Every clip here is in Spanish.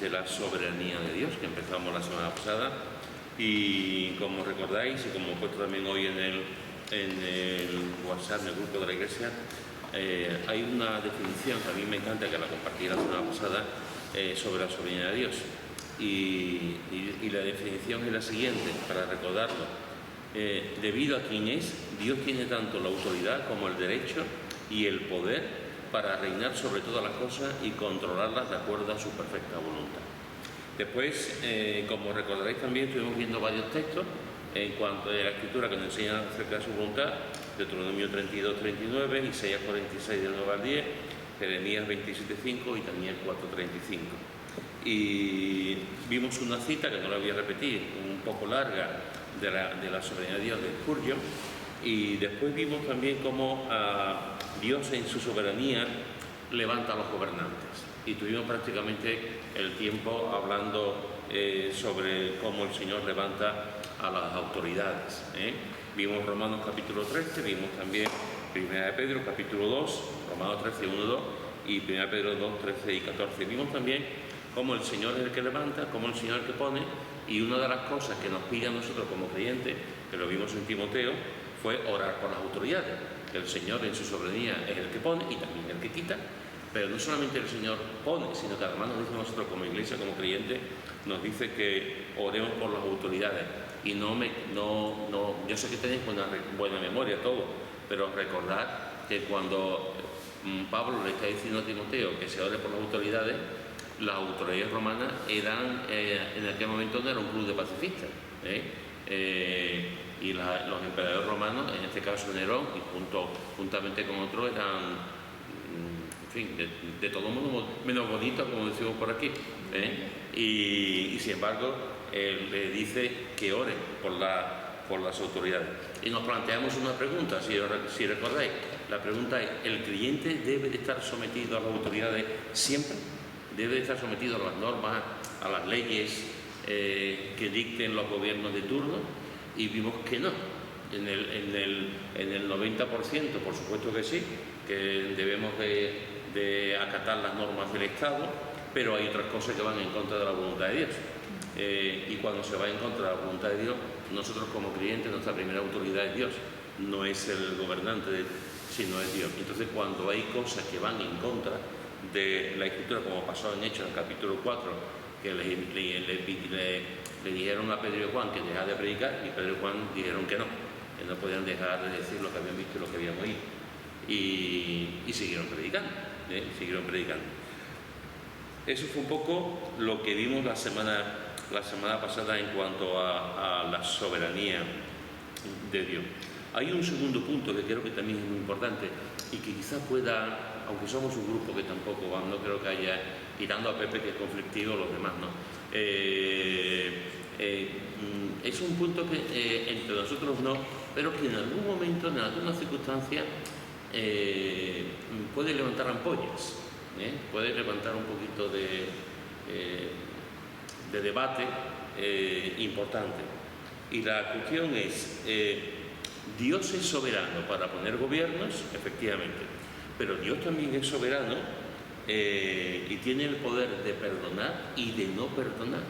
de la soberanía de Dios, que empezamos la semana pasada. Y como recordáis, y como he puesto también hoy en el WhatsApp, en el grupo de la Iglesia, hay una definición que a mí me encanta, que la compartí la semana pasada, sobre la soberanía de Dios. Y la definición es la siguiente, para recordarlo. Debido a quién es, Dios tiene tanto la autoridad como el derecho y el poder para reinar sobre todas las cosas y controlarlas de acuerdo a su perfecta voluntad. Después, como recordaréis también, estuvimos viendo varios textos en cuanto a la Escritura que nos enseñan acerca de su voluntad: Deuteronomio 32, 39, Isaías 46, del 9 al 10, Jeremías 27, 5 y Daniel 4, 35. Y vimos una cita, que no la voy a repetir, un poco larga, de la soberanía de Dios, de Spurgeon. Y después vimos también cómo Dios en su soberanía levanta a los gobernantes. Y tuvimos prácticamente el tiempo hablando sobre cómo el Señor levanta a las autoridades. Vimos Romanos capítulo 13, vimos también 1 de Pedro capítulo 2, Romanos 13, 1, 2 y 1 de Pedro 2, 13 y 14. Vimos también cómo el Señor es el que levanta, cómo el Señor es el que pone, y una de las cosas que nos pide a nosotros como creyentes, que lo vimos en Timoteo, fue orar por las autoridades. Que el Señor en su soberanía es el que pone y también el que quita, pero no solamente el Señor pone, sino que además nos dice a nosotros como iglesia, como creyentes, nos dice que oremos por las autoridades. Y yo sé que tenéis buena memoria todo, pero recordad que cuando Pablo le está diciendo a Timoteo que se ore por las autoridades romanas eran, en aquel momento no era un club de pacifistas, y los emperadores romanos, en este caso Nerón, y juntamente con otros, eran, en fin, de todo modo menos bonitos, como decimos por aquí, y sin embargo él le dice que ore por las autoridades. Y nos planteamos una pregunta, si recordáis. La pregunta es: ¿el creyente debe de estar sometido a las autoridades siempre? ¿Debe de estar sometido a las normas, a las leyes que dicten los gobiernos de turno? Y vimos que no. En el 90%, por supuesto que sí, que debemos de acatar las normas del Estado, pero hay otras cosas que van en contra de la voluntad de Dios. Y cuando se va en contra de la voluntad de Dios, nosotros como creyentes, nuestra primera autoridad es Dios, no es el gobernante, sino es Dios. Entonces, cuando hay cosas que van en contra de la Escritura, como pasó en Hechos, en el capítulo 4, que le dijeron a Pedro y Juan que dejara de predicar, y Pedro y Juan dijeron que no podían dejar de decir lo que habían visto y lo que habían oído, y siguieron predicando, Eso fue un poco lo que vimos la semana pasada en cuanto a la soberanía de Dios. Hay un segundo punto que creo que también es muy importante y que quizás pueda, aunque somos un grupo que tampoco no creo que haya, quitando a Pepe, que es conflictivo, los demás no. Es un punto que entre nosotros no, pero que en algún momento, en alguna circunstancia, puede levantar ampollas, puede levantar un poquito de debate importante. Y la cuestión es: Dios es soberano para poner gobiernos, efectivamente, pero Dios también es soberano y tiene el poder de perdonar y de no perdonar.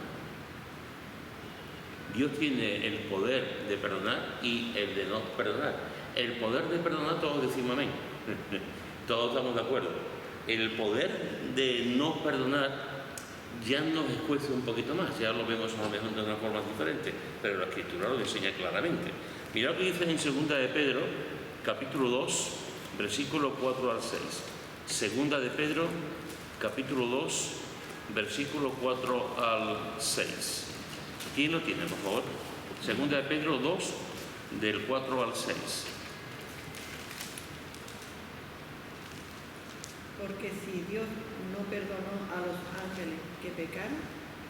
Dios tiene el poder de perdonar y el de no perdonar. El poder de perdonar, todos decimos amén. Todos estamos de acuerdo. El poder de no perdonar ya nos escuece un poquito más, ya lo vemos a lo mejor de una forma diferente, pero la Escritura lo enseña claramente. Mirad lo que dice en 2 de Pedro, capítulo 2, versículo 4 al 6. 2 de Pedro, capítulo 2, versículo 4 al 6. ¿Quién lo tiene, por favor? 2 de Pedro 2, del 4 al 6. Porque si Dios no perdonó a los ángeles que pecaron,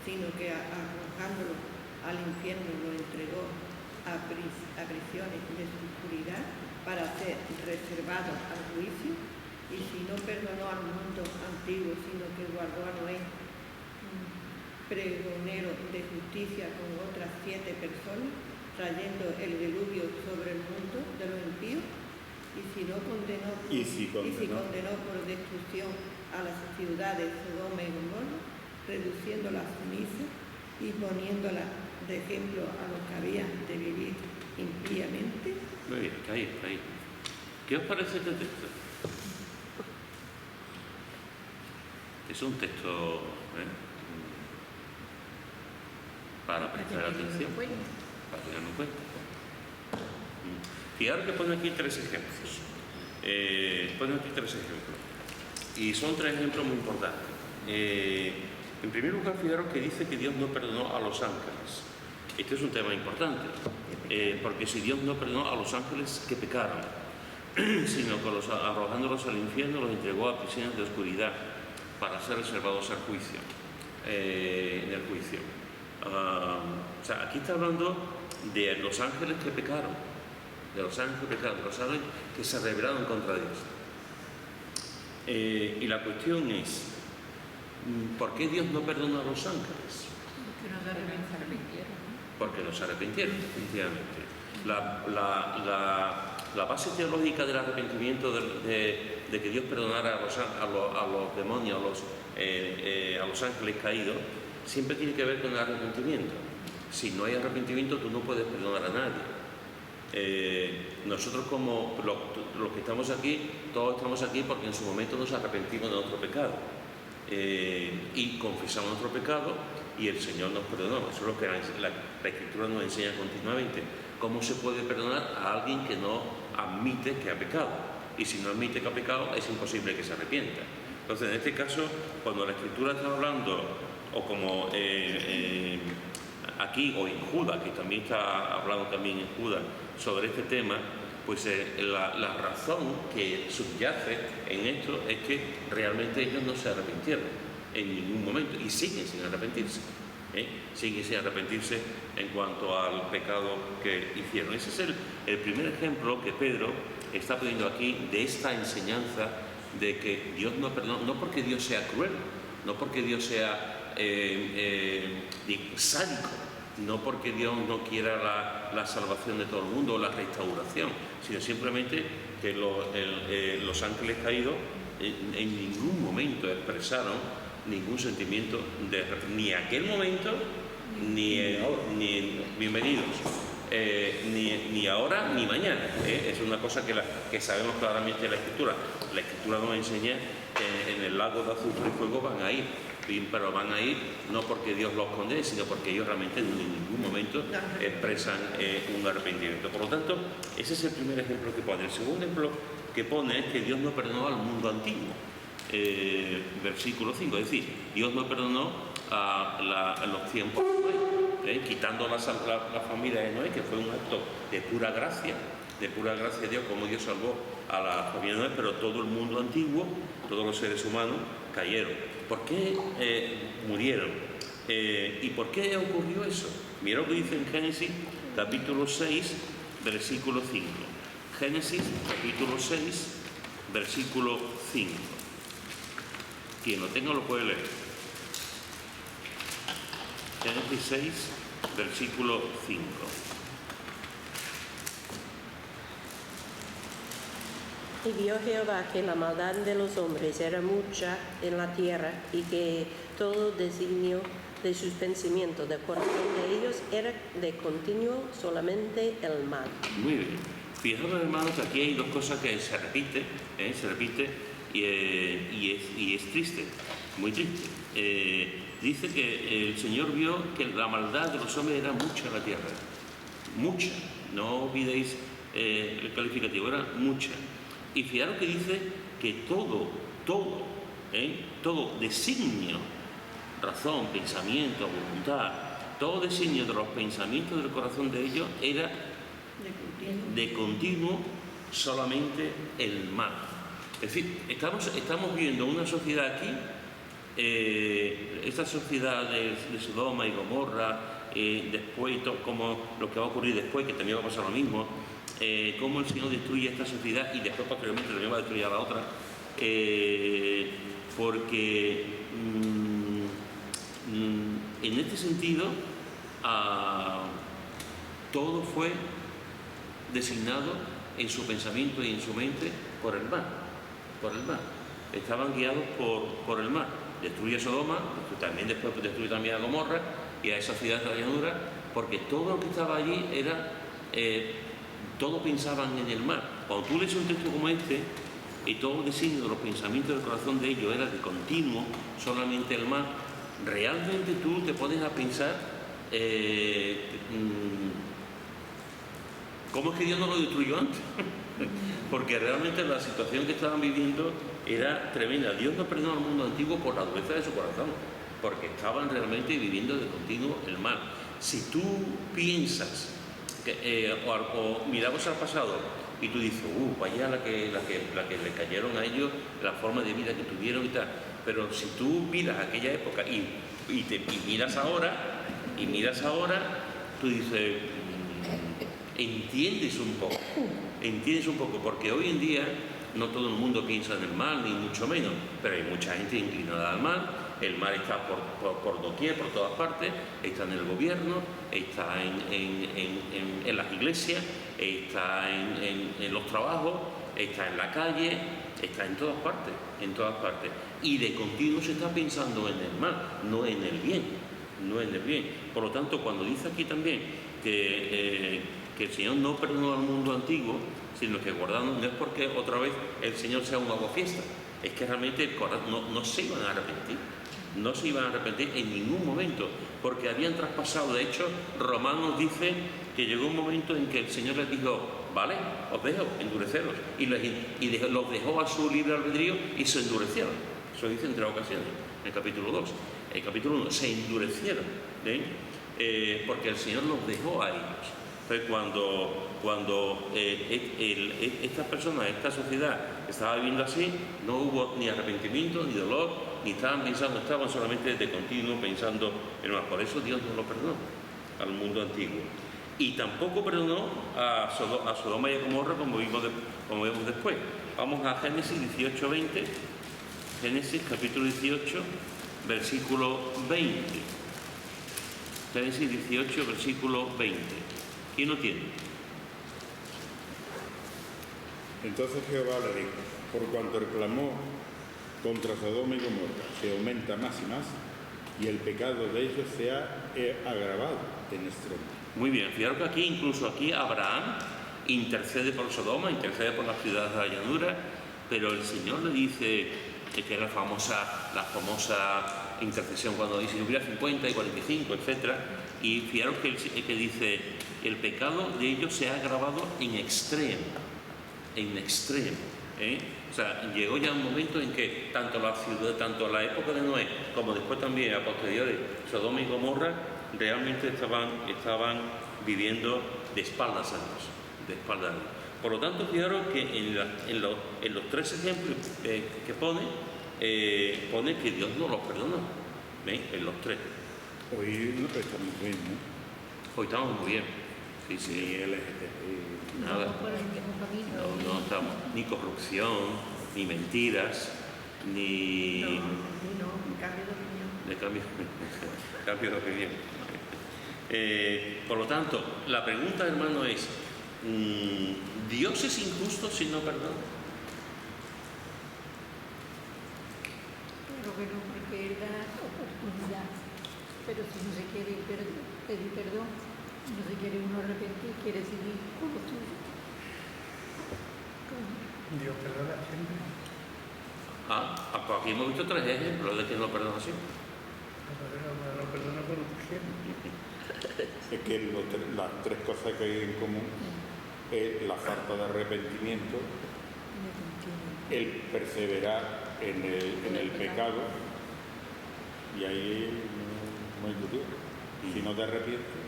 sino que arrojándolo al infierno lo entregó a prisiones de su oscuridad para ser reservado al juicio, y si no perdonó al mundo antiguo, sino que guardó a Noé, pregonero de justicia, con otras 7 personas, trayendo el diluvio sobre el mundo de los impíos, y si condenó por destrucción a las ciudades Sodoma y Gomorra, reduciendo endureciendo la ceniza y poniéndola de ejemplo a los que habían de vivir impíamente. Muy bien, está ahí, está ahí. ¿Qué os parece este texto? Es un texto para prestar atención, para tenerlo en cuenta. Fijaros que pone aquí 3 ejemplos. Y son 3 ejemplos muy importantes. En primer lugar, fijaros que dice que Dios no perdonó a los ángeles. Este es un tema importante, porque si Dios no perdonó a los ángeles que pecaron, sino que arrojándolos al infierno los entregó a prisiones de oscuridad para ser reservados al juicio, en el juicio. O sea, aquí está hablando de los ángeles que pecaron, de los ángeles que se rebelaron contra Dios. Y la cuestión es, ¿por qué Dios no perdonó a los ángeles? Porque no se arrepintieron, efectivamente. La base teológica del arrepentimiento, de que Dios perdonara a los demonios, a los ángeles caídos, siempre tiene que ver con el arrepentimiento. Si no hay arrepentimiento, tú no puedes perdonar a nadie. Nosotros, como los que estamos aquí, todos estamos aquí porque en su momento nos arrepentimos de nuestro pecado y confesamos nuestro pecado y el Señor nos perdonó. Eso es lo que la Escritura nos enseña continuamente. ¿Cómo se puede perdonar a alguien que no admite que ha pecado? Y si no admite que ha pecado, es imposible que se arrepienta. Entonces, en este caso, cuando la Escritura está hablando, o como aquí, o en Judas, que también está hablando también en Judas sobre este tema, pues la razón que subyace en esto es que realmente ellos no se arrepintieron en ningún momento y siguen sin arrepentirse. Siguen sin arrepentirse en cuanto al pecado que hicieron. Ese es el primer ejemplo que Pedro está poniendo aquí de esta enseñanza de que Dios no perdona, no porque Dios sea cruel, no porque Dios sea sádico, no porque Dios no quiera la salvación de todo el mundo o la restauración, sino simplemente que los ángeles caídos en ningún momento expresaron ningún sentimiento ni aquel momento ni bienvenidos, ni ahora ni mañana. Es una cosa que sabemos claramente de la Escritura. La Escritura nos enseña que en el lago de azufre y fuego van a ir, pero van a ir no porque Dios los condene, sino porque ellos realmente en ningún momento expresan un arrepentimiento. Por lo tanto, ese es el primer ejemplo que pone. El segundo ejemplo que pone es que Dios no perdonó al mundo antiguo. Versículo 5, es decir, Dios no perdonó a los tiempos de Noé, quitando la familia de Noé, que fue un acto de pura gracia de Dios, como Dios salvó a la familia de Noé, pero todo el mundo antiguo, todos los seres humanos cayeron. ¿Por qué murieron? ¿Y por qué ocurrió eso? Mira lo que dice en Génesis capítulo 6, versículo 5. Génesis capítulo 6, versículo 5. Quien lo tenga lo puede leer. Génesis 6, versículo 5. Y vio Jehová que la maldad de los hombres era mucha en la tierra y que todo designio de sus pensamientos del corazón de ellos era de continuo solamente el mal. Muy bien. Fijaros, hermanos, que aquí hay dos cosas que se repite y es triste, muy triste. Dice que el Señor vio que la maldad de los hombres era mucha en la tierra. Mucha. No olvidéis el calificativo, era mucha. Y fijaros que dice que todo designio, razón, pensamiento, voluntad, todo designio de los pensamientos del corazón de ellos era de continuo solamente el mal. Es decir, estamos viendo una sociedad aquí, esta sociedad de Sodoma y Gomorra, después como lo que va a ocurrir después, que también va a pasar lo mismo, cómo el Señor destruye esta sociedad y después posteriormente también va a destruir a la otra, porque en este sentido todo fue designado en su pensamiento y en su mente por el mal. Estaban guiados por el mal. destruye Sodoma, también después destruye también a Gomorra y a esa ciudad de la llanura, porque todo lo que estaba allí era, todos pensaban en el mal. Cuando tú lees un texto como este, y todo el designio de los pensamientos del corazón de ellos era de continuo solamente el mal, realmente tú te pones a pensar ¿cómo es que Dios no lo destruyó antes? Porque realmente la situación que estaban viviendo era tremenda. Dios no perdonó al mundo antiguo por la dureza de su corazón, porque estaban realmente viviendo de continuo el mal. Si tú piensas o miramos al pasado y tú dices, vaya la que le cayeron a ellos, la forma de vida que tuvieron y tal, pero si tú miras aquella época y miras ahora, tú dices, entiendes un poco, porque hoy en día no todo el mundo piensa en el mal, ni mucho menos, pero hay mucha gente inclinada al mal. El mal está por doquier, por todas partes, está en el gobierno, está en las iglesias, está en los trabajos, está en la calle, está en todas partes, y de continuo se está pensando en el mal, no en el bien. Por lo tanto, cuando dice aquí también que el Señor no perdonó al mundo antiguo, sino que guardando, no es porque otra vez el Señor sea un aguafiesta, es que realmente no se iban a arrepentir en ningún momento, porque habían traspasado. De hecho, Romanos dice que llegó un momento en que el Señor les dijo, vale, os dejo, endureceros, y los dejó a su libre albedrío y se endurecieron. Eso dice en 3 ocasiones, en el capítulo 2. En el capítulo 1 se endurecieron, porque el Señor los dejó a ellos. Entonces, cuando estas personas, esta sociedad estaba viviendo así, no hubo ni arrepentimiento, ni dolor, ni estaban solamente de continuo pensando en más. Por eso Dios no lo perdonó al mundo antiguo. Y tampoco perdonó a Sodoma y a Gomorra, como vemos después. Vamos a Génesis 18:20. Génesis capítulo 18, versículo 20. Génesis 18, versículo 20. ¿Quién lo tiene? Entonces Jehová le dijo, por cuanto reclamó contra Sodoma y Gomorra, se aumenta más y más, y el pecado de ellos se ha agravado en extremo. Muy bien, fijaros que incluso aquí Abraham intercede por Sodoma, intercede por las ciudades de la llanura, pero el Señor le dice que es la famosa intercesión cuando dice si hubiera 50 y 45, etc. Y fijaros que dice, el pecado de ellos se ha agravado en extremo. O sea, llegó ya un momento en que tanto la época de Noé como después también a posteriores Sodoma y Gomorra realmente estaban viviendo de espaldas a Dios. Por lo tanto, fijaros que en los 3 ejemplos que pone que Dios no los perdonó, en los 3. Hoy no estamos bien, ¿no? Hoy estamos muy bien. Sí. Ni LGTB, nada. No estamos ni corrupción, ni mentiras, ni cambio de opinión. Por lo tanto, la pregunta, hermano, es, ¿Dios es injusto si no perdona? Claro que no, porque Él da oportunidad, pero si no se quiere pedir perdón, no se quiere uno arrepentir, quiere seguir con lo suyo. Dios perdona siempre. Ah, Aquí hemos visto 3 ejemplos de que no perdona siempre. No perdona por siempre. es que las 3 cosas que hay en común es la falta de arrepentimiento, el perseverar en el pecado, y ahí no hay duda. Si no te arrepientes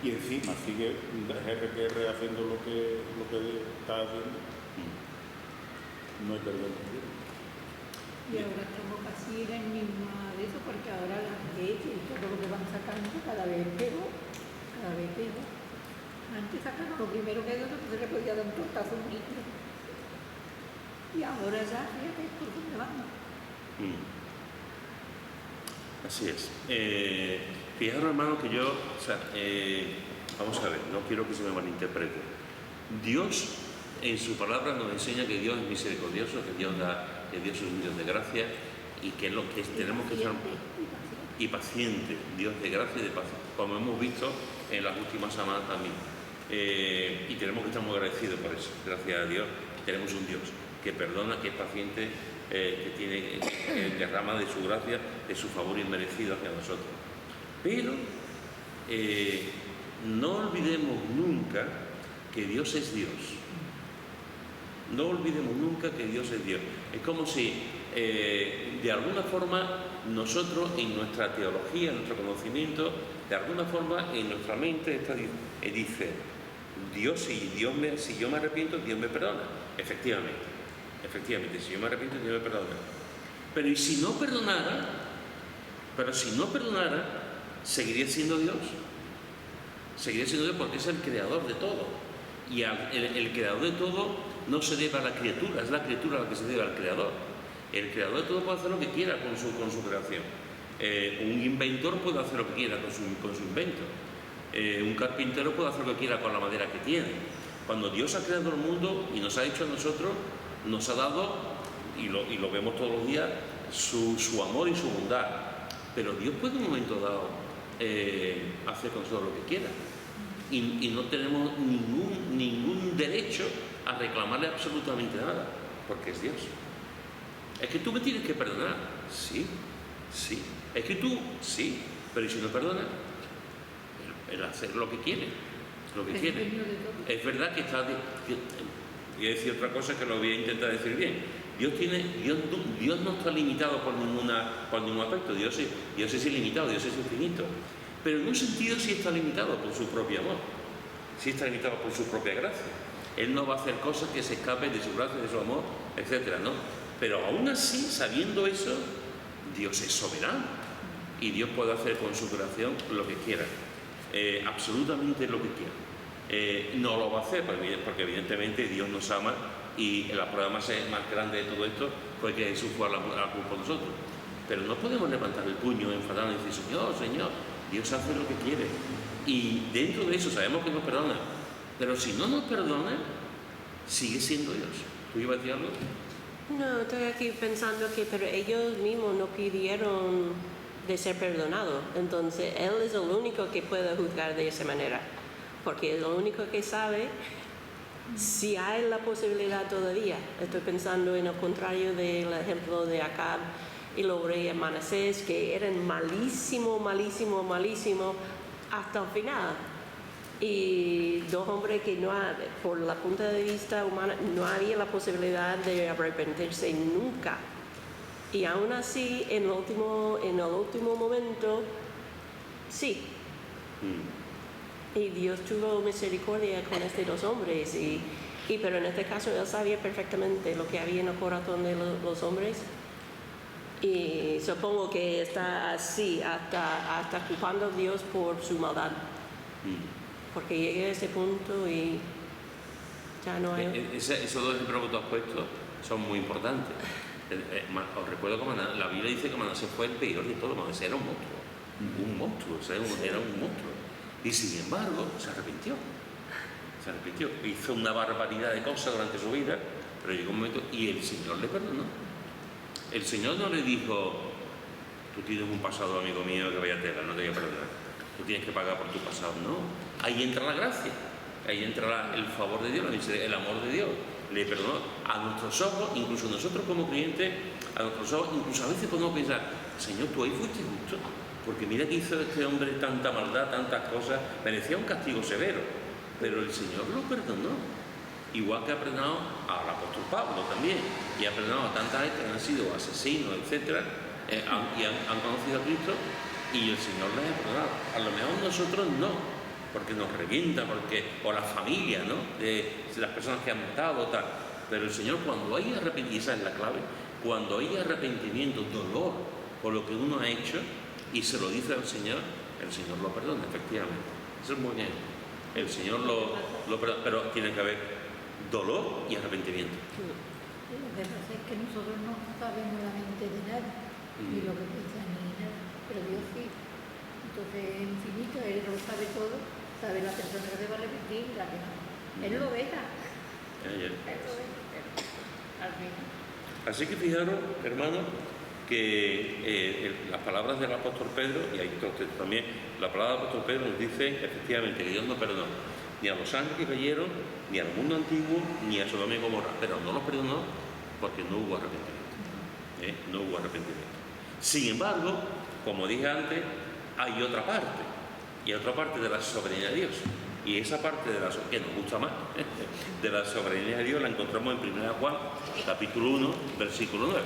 y encima sigue RQR haciendo lo que está haciendo, no hay perdón. Y ahora estamos casi en el mismo de eso, porque ahora las leyes y todo lo que van sacando cada vez peor. Antes sacaron lo primero que se le podía dar un tortazo a un niño. Y ahora ya, fíjate por dónde vamos. Así es. Fijaros, hermano, que yo, vamos a ver, no quiero que se me malinterprete. Dios en su palabra nos enseña que Dios es misericordioso, que Dios da que Dios es un Dios de gracia y que es lo que tenemos que estar... Y paciente, Dios de gracia y de paz, como hemos visto en las últimas semanas también. Y tenemos que estar muy agradecidos por eso. Gracias a Dios tenemos un Dios que perdona, que es paciente, que derrama de su gracia, de su favor inmerecido hacia nosotros. Pero no olvidemos nunca que Dios es Dios. No olvidemos nunca que Dios es Dios. Es como si de alguna forma nosotros en nuestra teología, en nuestro conocimiento, de alguna forma en nuestra mente dice, Dios, si yo me arrepiento, Dios me perdona. Efectivamente, si yo me arrepiento, Dios me perdona. Pero ¿y si no perdonara? Seguiría siendo Dios. Seguiría siendo Dios porque es el creador de todo. Y el creador de todo no se debe a la criatura, es la criatura la que se debe al creador. El creador de todo puede hacer lo que quiera con su creación. Un inventor puede hacer lo que quiera con su invento. Un carpintero puede hacer lo que quiera con la madera que tiene. Cuando Dios ha creado el mundo y nos ha hecho a nosotros, nos ha dado, y lo vemos todos los días, su amor y su bondad. Pero Dios puede en un momento dado hacer con nosotros lo que quiera. Y no tenemos ningún derecho a reclamarle absolutamente nada, porque es Dios. Es que tú me tienes que perdonar. Sí. Es que tú, sí. Pero ¿y si no perdonas? Él hace lo que quiere. Es verdad que voy a decir otra cosa que lo voy a intentar decir bien. Dios no está limitado por ningún aspecto. Dios es ilimitado, Dios es infinito. Pero en un sentido sí está limitado por su propio amor. Sí está limitado por su propia gracia. Él no va a hacer cosas que se escapen de su gracia, de su amor, etcétera, ¿no? Pero aún así, sabiendo eso, Dios es soberano. Y Dios puede hacer con su creación lo que quiera. Absolutamente lo que quiera. No lo va a hacer porque evidentemente Dios nos ama y la prueba más grande de todo esto fue que Jesús fue a la cruz por nosotros. Pero no podemos levantar el puño enfadado y decir, Señor, Dios hace lo que quiere. Y dentro de eso sabemos que nos perdona. Pero si no nos perdona, sigue siendo Dios. ¿Tú ibas a decir algo? No, estoy aquí pensando que pero ellos mismos no pidieron de ser perdonados. Entonces, Él es el único que puede juzgar de esa manera. Porque es el único que sabe si hay la posibilidad todavía. Estoy pensando en el contrario del ejemplo de Acab y los reyes Manasés, que eran malísimos hasta el final. Y dos hombres que por la punto de vista humana no había la posibilidad de arrepentirse nunca. Y aún así, en el último momento, sí. Y Dios tuvo misericordia con estos dos hombres. Pero en este caso, Él sabía perfectamente lo que había en el corazón de los hombres. Y supongo que está así, hasta culpando a Dios por su maldad. Porque llegué a ese punto y ya no hay... Esos dos ejemplos que tú has puesto son muy importantes. Os recuerdo que la Biblia dice que Manasés fue el peor de todos. Manasés era un monstruo. Era un monstruo. Y sin embargo, se arrepintió. Hizo una barbaridad de cosas durante su vida, pero llegó un momento y el Señor le perdonó. El Señor no le dijo, tú tienes un pasado, amigo mío, que vaya tela, no te voy a perdonar. Tú tienes que pagar por tu pasado. No, ahí entra la gracia, ahí entra el favor de Dios, el amor de Dios. Le perdonó a nuestros ojos, incluso nosotros como creyentes, a nuestros ojos, incluso a veces podemos pensar, Señor, tú ahí fuiste justo, porque mira que hizo este hombre tanta maldad, tantas cosas, merecía un castigo severo, pero el Señor lo perdonó. Igual que ha perdonado al apóstol Pablo también, y ha perdonado a tantas que han sido asesinos, etcétera, y han conocido a Cristo, y el Señor les ha perdonado. A lo mejor nosotros no, porque nos revienta, o la familia, ¿no? De las personas que han matado, tal. Pero el Señor, cuando hay arrepentimiento, esa es la clave, cuando hay arrepentimiento, dolor por lo que uno ha hecho, y se lo dice al Señor, el Señor lo perdona, efectivamente. Eso es muy bien. El Señor lo perdona, pero tiene que haber dolor y arrepentimiento. Lo que pasa es que nosotros no sabemos la mente de nada, ni lo que piensan ni nada, pero Dios sí. Entonces es infinito, Él lo sabe todo, sabe la persona que se va a arrepentir y la que no. Él lo deja. Él lo deja, pero al final. Así que fijaros, hermanos, que las palabras del apóstol Pedro, y hay otros textos también, la palabra del apóstol Pedro nos dice efectivamente que Dios no perdonó ni a los ángeles que cayeron, ni al mundo antiguo, ni a Sodoma y Gomorra, pero no los perdonó porque no hubo arrepentimiento. No hubo arrepentimiento. Sin embargo, como dije antes, hay otra parte, y otra parte de la soberanía de Dios. Y esa parte de que nos gusta más, de la soberanía de Dios, la encontramos en 1 Juan, capítulo 1, versículo 9.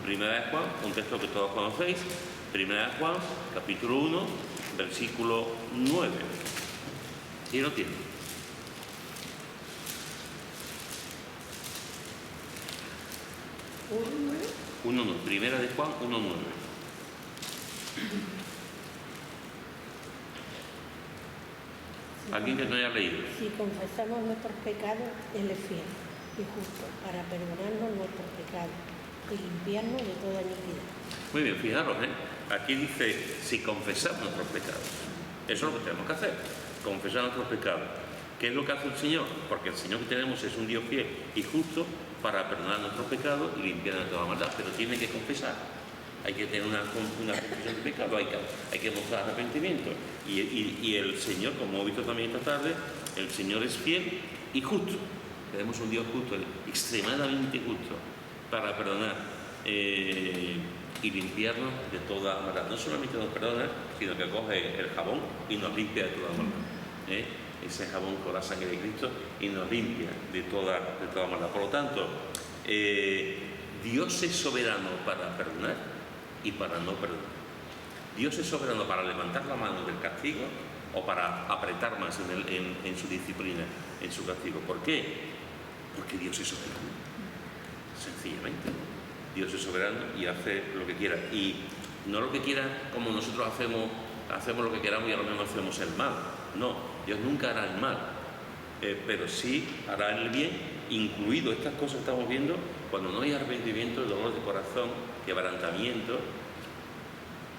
1 Juan, un texto que todos conocéis, 1 Juan, capítulo 1, versículo 9. ¿Y lo tiene? ¿1:9? 1:9, Primera de Juan 1:9. ¿Alguien que no haya leído? Si confesamos nuestros pecados, Él es fiel y justo para perdonarnos nuestros pecados y limpiarnos de toda iniquidad. Muy bien, fijaros, aquí dice, si confesamos nuestros pecados. Eso es lo que tenemos que hacer, confesar nuestros pecados. ¿Qué es lo que hace el Señor? Porque el Señor que tenemos es un Dios fiel y justo para perdonar nuestros pecados y limpiarnos de toda maldad, pero tiene que confesar. Hay que tener una confesión de pecado, hay que mostrar arrepentimiento. Y el Señor, como hemos visto también esta tarde, el Señor es fiel y justo. Tenemos un Dios justo, extremadamente justo, para perdonar y limpiarnos de toda maldad. No solamente nos perdona, sino que coge el jabón y nos limpia de toda maldad. Ese jabón con la sangre de Cristo y nos limpia de toda maldad. Por lo tanto, Dios es soberano para perdonar y para no perdonar. Dios es soberano para levantar la mano del castigo o para apretar más en su disciplina, en su castigo. ¿Por qué? Porque Dios es soberano. Sencillamente. Dios es soberano y hace lo que quiera. Y no lo que quiera como nosotros hacemos lo que queramos y a lo mejor hacemos el mal. No, Dios nunca hará el mal. Pero sí hará el bien, incluido estas cosas que estamos viendo, cuando no hay arrepentimiento, dolor de corazón, quebrantamiento.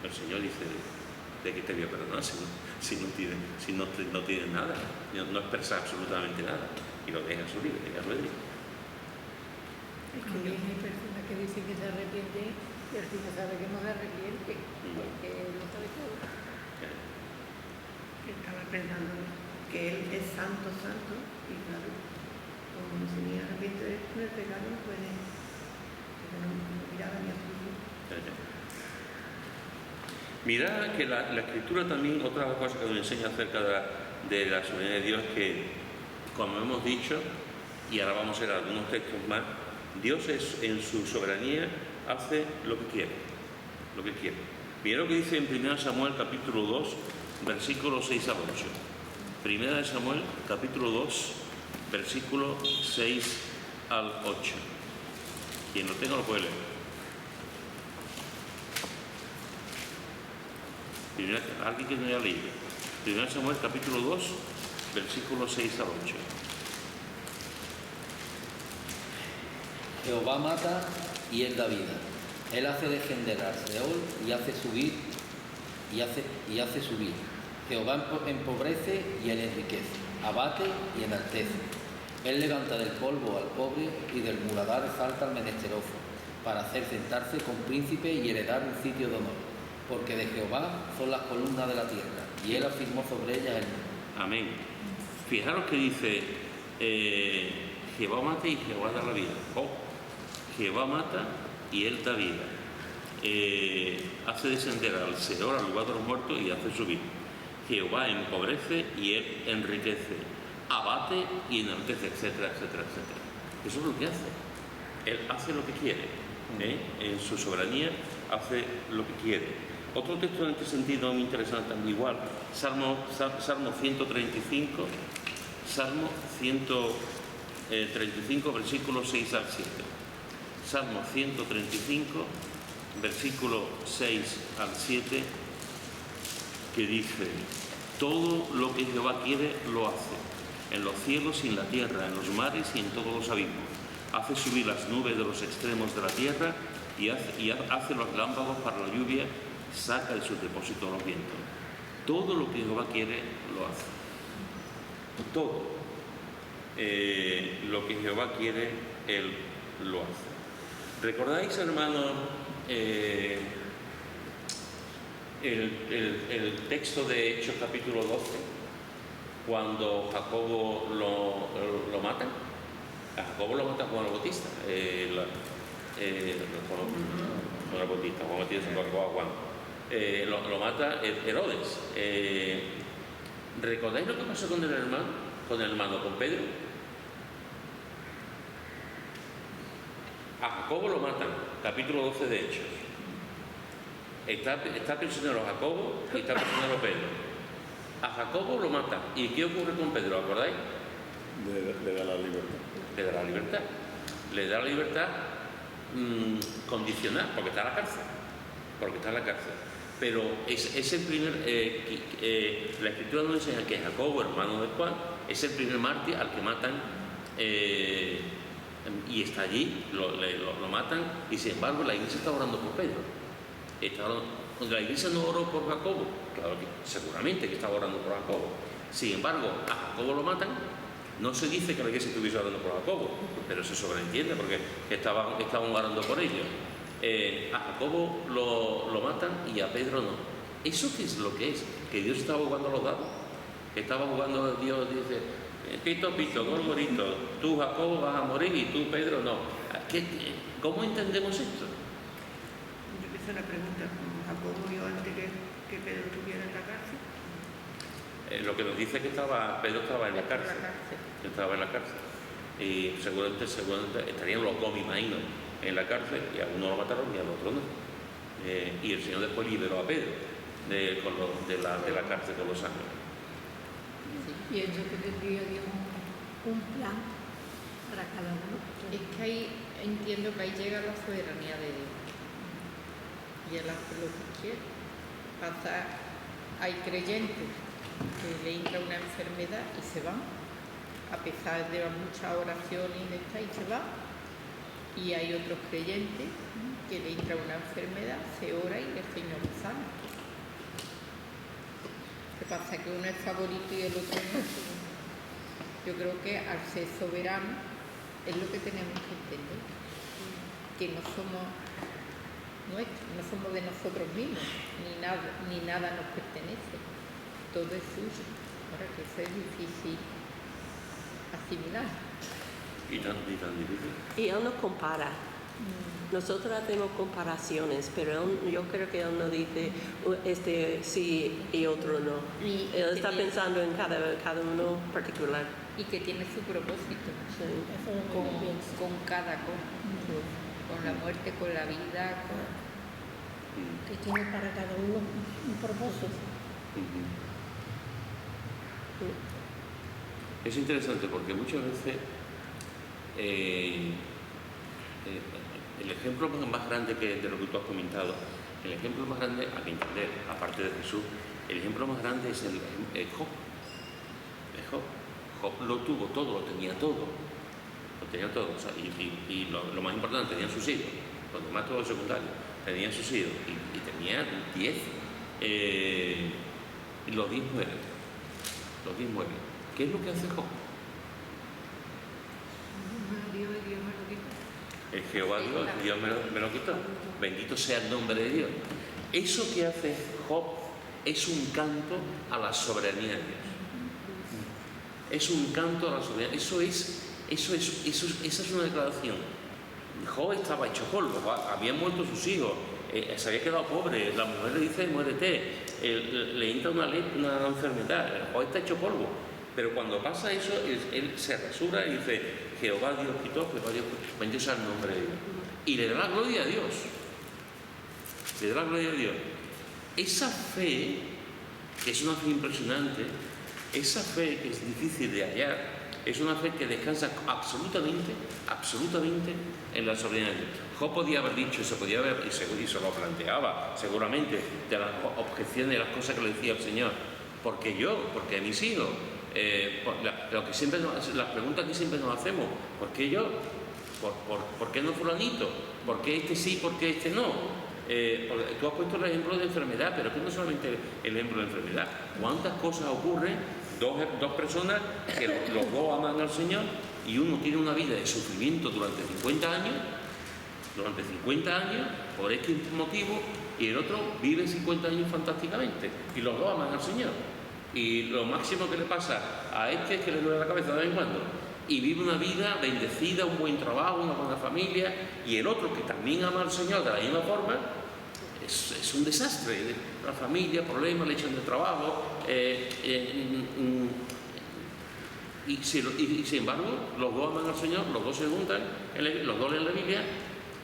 El Señor dice, ¿de qué te voy a perdonar si no tienes nada? No expresa absolutamente nada. Y lo deja su libre, déjalo de él. Es que bien hay personas que dicen que se arrepienten y al final sabe que no se arrepiente, porque lo sabe todo. Estaba pensando que Él es santo, y claro, como si me arrepiento del pecado, no puede, porque no miraba ni a su hijo. Mirad que la Escritura también, otra cosa que nos enseña acerca de la soberanía de Dios, que como hemos dicho, y ahora vamos a ver algunos textos más, Dios en su soberanía hace lo que quiere, Mirad lo que dice en 1 Samuel capítulo 2, versículos 6 al 8. 1 Samuel capítulo 2, versículo 6 al 8. Quien lo tenga lo puede leer. Alguien que no haya leído. 1 Samuel capítulo 2, versículos 6 al 8. Jehová mata y él da vida. Él hace descender al Seol y hace subir y hace subir. Jehová empobrece y él enriquece. Abate y enaltece. Él levanta del polvo al pobre y del muladar exalta al menesteroso, para hacer sentarse con príncipe y heredar un sitio de honor. Porque de Jehová son las columnas de la tierra, y él afirmó sobre ellas el mundo. Amén. Fijaros que dice, Jehová mata y Jehová da la vida. Jehová mata y él da vida. Hace descender al Seol, al lugar de los muertos, y hace subir. Jehová empobrece y él enriquece. Abate y enaltece, etcétera, etcétera, etcétera. Eso es lo que hace. Él hace lo que quiere. En su soberanía hace lo que quiere. Otro texto en este sentido muy interesante también igual. Salmo 135. Salmo 135, versículos 6 al 7. Salmo 135, versículo 6 al 7, que dice: todo lo que Jehová quiere lo hace, en los cielos y en la tierra, en los mares y en todos los abismos. Hace subir las nubes de los extremos de la tierra y hace los relámpagos para la lluvia, saca de sus depósitos los vientos. Todo lo que Jehová quiere lo hace. Todo lo que Jehová quiere, Él lo hace. ¿Recordáis, hermanos, el texto de Hechos capítulo 12, cuando Jacobo lo matan? A Jacobo lo mata Juan el Bautista. Juan el Bautista se lo acabó a Juan. Lo mata Herodes. ¿Recordáis lo que pasó con el hermano, con Pedro? A Jacobo lo matan, capítulo 12 de Hechos. Está prisionero Jacobo y está prisionero Pedro. A Jacobo lo matan. ¿Y qué ocurre con Pedro? ¿Acordáis? Le da la libertad. Le da la libertad. Le da la libertad condicional, porque está en la cárcel. Pero es el primer... la Escritura nos enseña que Jacobo, hermano de Juan, es el primer mártir al que matan, y está allí, lo matan, y sin embargo la Iglesia está orando por Pedro. La Iglesia no oró por Jacobo, claro que seguramente que estaba orando por Jacobo. Sin embargo, a Jacobo lo matan. No se dice que la Iglesia estuviese orando por Jacobo, pero se sobreentiende porque estaban orando por ellos. A Jacobo lo matan y a Pedro no. ¿Eso qué es lo que es? Que Dios estaba jugando a los dados. Estaba jugando, Dios dice, pito, pito, gorgorito, tú Jacobo vas a morir y tú Pedro no. ¿Cómo entendemos esto? Yo me hice una pregunta. ¿Jacobo murió antes que Pedro estuviera en la cárcel? Lo que nos dice es que Pedro estaba en la cárcel. Estaba en la cárcel. Y seguramente estarían los dos, me imagino, en la cárcel, y a uno lo mataron y al otro no. Y el Señor después liberó a Pedro de la cárcel con los ángeles. Pienso que tendría Dios un plan para cada uno. Es que ahí entiendo que ahí llega la soberanía de Dios. Y Él hace lo que quiere. Hay creyentes que le entra una enfermedad y se van, a pesar de muchas oraciones y se van. Y hay otros creyentes que le entra una enfermedad, se ora y el Señor lo sana. Lo que pasa es que uno es favorito y el otro no. Yo creo que al ser soberano es lo que tenemos que entender, que no somos nuestros, no somos de nosotros mismos, ni nada nos pertenece, todo es suyo. Ahora que eso es difícil asimilar. Y tan difícil. Y Él no compara. Nosotros hacemos comparaciones, pero yo creo que Él no dice este sí y otro no. Y Él está pensando en cada uno particular. Y que tiene su propósito, Sí. Eso es lo que yo pienso. con cada cosa, con la muerte, con la vida, Que tiene para cada uno un propósito. Es interesante porque muchas veces el ejemplo más grande de lo que tú has comentado, el ejemplo más grande a mi entender, aparte de Jesús, el ejemplo más grande es el Job. Job lo tuvo todo, lo tenía todo. O sea, y lo más importante, tenían sus hijos, los demás todo secundario, tenían sus hijos y tenía 10, y los 10 mueren. ¿Qué es lo que hace Job? Dios me lo quita. El Jehová Dios me lo quitó. Bendito sea el nombre de Dios. Eso que hace Job es un canto a la soberanía de Dios. Es un canto a la soberanía. Esa es una declaración. Job estaba hecho polvo, habían muerto sus hijos, se había quedado pobre, la mujer le dice muérete, le entra una enfermedad, Job está hecho polvo. Pero cuando pasa eso, él se rasura y dice, Jehová Dios quitó, Jehová Dios quitó, bendito sea el nombre de Dios. Y le da la gloria a Dios. Le da la gloria a Dios. Esa fe, que es una fe impresionante, esa fe que es difícil de hallar, es una fe que descansa absolutamente en la soberanía de Dios. Job podía haber dicho, y se lo planteaba seguramente, de las objeciones, de las cosas que le decía el Señor. Porque mis hijos, las preguntas que siempre nos hacemos, ¿por qué yo? ¿Por qué no fulanito? ¿Por qué este sí, por qué este no? Tú has puesto el ejemplo de enfermedad, pero que no solamente el ejemplo de enfermedad. ¿Cuántas cosas ocurren? Dos personas que los dos aman al Señor y uno tiene una vida de sufrimiento durante 50 años durante 50 años por X motivo y el otro vive 50 años fantásticamente y los dos aman al Señor. Y lo máximo que le pasa a este es que le duele la cabeza de vez en cuando y vive una vida bendecida, un buen trabajo, una buena familia, y el otro que también ama al Señor de la misma forma es un desastre. La familia, problemas, le echan de trabajo, y sin embargo los dos aman al Señor, los dos se juntan, los dos leen la Biblia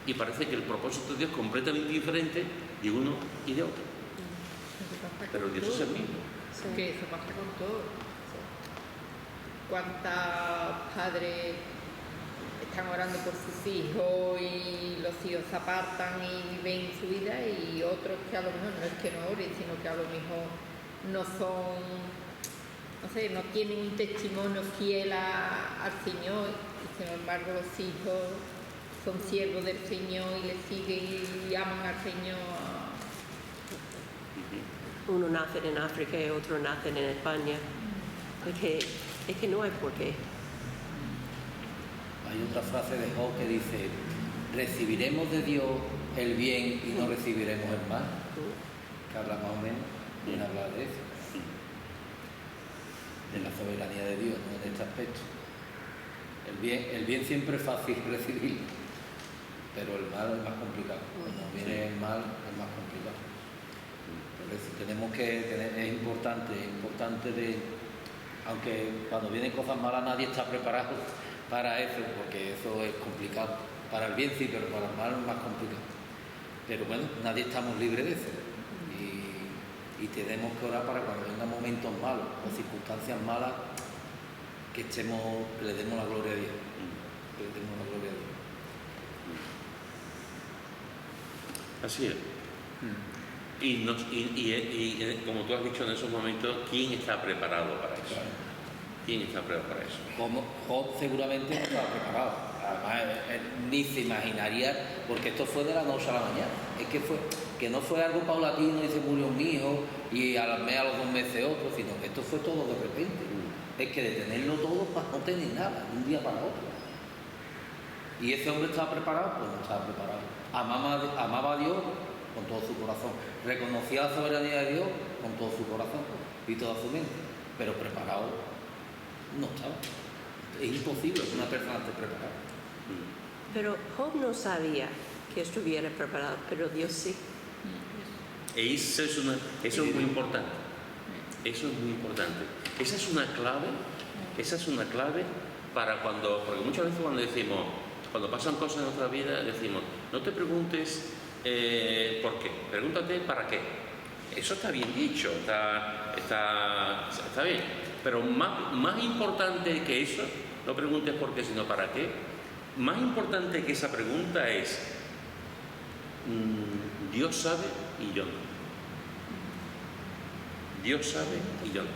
y parece que el propósito de Dios es completamente diferente de uno y de otro. Pero Dios es el mismo. Que eso pasa con todo. ¿Cuántos padres están orando por sus hijos y los hijos se apartan y ven su vida, y otros que a lo mejor no es que no oren, sino que a lo mejor no son, no sé, no tienen un testimonio fiel al Señor, y sin embargo los hijos son siervos del Señor y le siguen y aman al Señor? Uno nace en África y otro nace en España. Es que no hay por qué. Hay otra frase de Job que dice: recibiremos de Dios el bien y no recibiremos el mal. Que habla más o menos, viene a hablar de eso, de la soberanía de Dios, ¿no?, en este aspecto. El bien siempre es fácil recibir, pero el mal es más complicado. Cuando viene el mal es más complicado. Por eso tenemos que tener, es importante aunque cuando vienen cosas malas nadie está preparado para eso, porque eso es complicado. Para el bien sí, pero para el mal es más complicado. Pero bueno, nadie estamos libres de eso. Y tenemos que orar para cuando vengan momentos malos o circunstancias malas, que le demos la gloria a Dios. Que le demos la gloria a Dios. Así es. Y como tú has dicho en esos momentos, ¿quién está preparado para eso? ¿Quién está preparado para eso? Como Job seguramente no estaba preparado. Además, él ni se imaginaría, porque esto fue de la noche a la mañana. Es que no fue algo paulatino y se murió mi hijo y a los 2 meses otro, sino que esto fue todo de repente. Es que de tenerlo todo para no tener nada, de un día para otro. ¿Y ese hombre estaba preparado? Pues no estaba preparado. Amaba a Dios con todo su corazón, reconocía la soberanía de Dios con todo su corazón y toda su mente, pero preparado no estaba. Es imposible que una persona esté preparada. Pero Job no sabía que estuviera preparado, pero Dios sí. Eso es muy importante. Eso es muy importante. Esa es una clave para porque muchas veces cuando pasan cosas en nuestra vida, decimos, no te preguntes ¿por qué? Pregúntate ¿para qué? Eso está bien dicho, está bien, pero más importante que eso, no preguntes por qué, sino para qué. Más importante que esa pregunta es: Dios sabe y yo no. Dios sabe y yo no.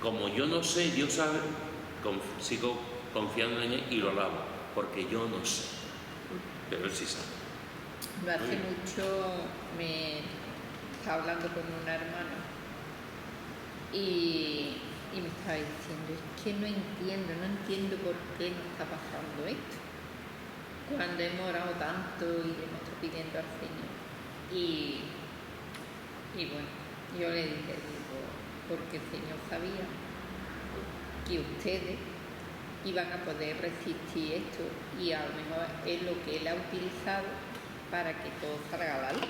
Como yo no sé, Dios sabe, sigo confiando en Él y lo alabo, porque yo no sé, pero Él sí sabe. No hace mucho me estaba hablando con una hermana y me estaba diciendo, es que no entiendo por qué nos está pasando esto, cuando hemos orado tanto y le hemos estado pidiendo al Señor. Y bueno, yo le dije, porque el Señor sabía que ustedes iban a poder resistir esto, y a lo mejor es lo que Él ha utilizado para que todo salga a la luz.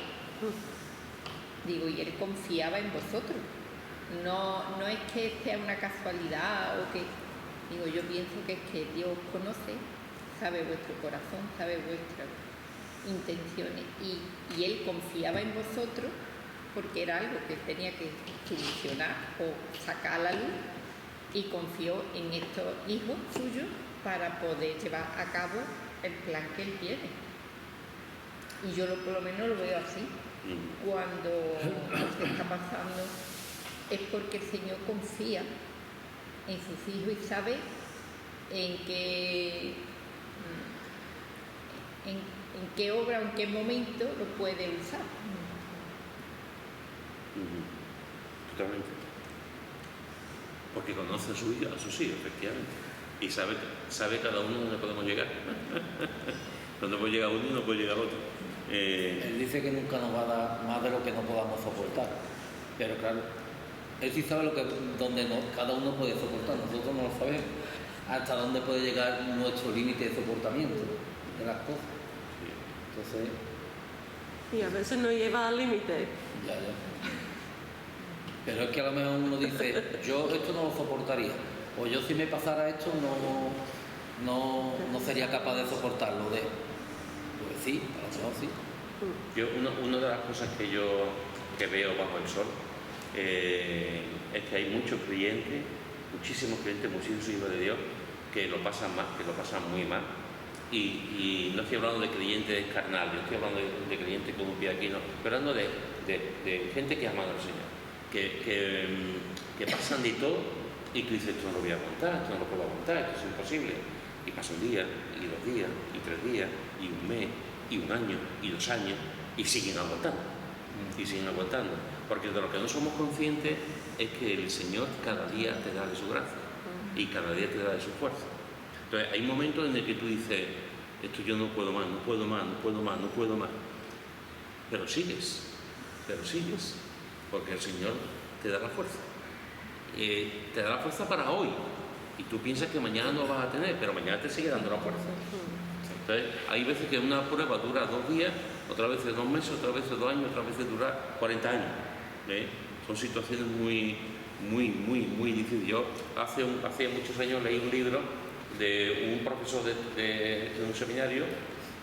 Digo, y Él confiaba en vosotros. No es que sea una casualidad o que... Digo, yo pienso que es que Dios conoce, sabe vuestro corazón, sabe vuestras intenciones, y Él confiaba en vosotros porque era algo que tenía que solucionar o sacar a la luz, y confió en estos hijos suyos para poder llevar a cabo el plan que Él tiene. Y yo por lo menos lo veo así. Cuando lo que está pasando es porque el Señor confía en sus hijos y sabe en qué obra o en qué momento lo puede usar. Totalmente. Porque conoce a sus hijos, efectivamente. Y sabe cada uno dónde podemos llegar. No puede llegar uno y no puede llegar otro. Él dice que nunca nos va a dar más de lo que no podamos soportar. Pero claro, él sí sabe donde cada uno puede soportar, nosotros no lo sabemos. Hasta dónde puede llegar nuestro límite de soportamiento de las cosas. Entonces, Y a veces no lleva al límite. ya. Pero es que a lo mejor uno dice, yo esto no lo soportaría. O yo si me pasara esto no sería capaz de soportarlo. Pues sí, a lo mejor sí. Yo, una de las cosas que veo bajo el sol es que hay muchos creyentes, muchísimos hijos de Dios que lo pasan mal, que lo pasan muy mal. Y no estoy hablando de creyentes carnales, no estoy hablando de creyentes con un pie aquí, no, estoy hablando de gente que ama al Señor, que pasan de todo y que dicen, esto no lo voy a aguantar, esto no lo puedo aguantar, esto es imposible. Y pasa un día, y 2 días, y 3 días, y un mes, y 1 año, y 2 años, y siguen aguantando. Y siguen aguantando. Porque de lo que no somos conscientes es que el Señor cada día te da de su gracia y cada día te da de su fuerza. Entonces hay momentos en el que tú dices, esto yo no puedo más, no puedo más, no puedo más, no puedo más. Pero sigues, porque el Señor te da la fuerza. Te da la fuerza para hoy. Y tú piensas que mañana no vas a tener, pero mañana te sigue dando la fuerza. Entonces, hay veces que una prueba dura 2 días, otras veces 2 meses, otras veces 2 años, otras veces dura 40 años. Son situaciones muy difíciles. Yo hace muchos años leí un libro de un profesor de un seminario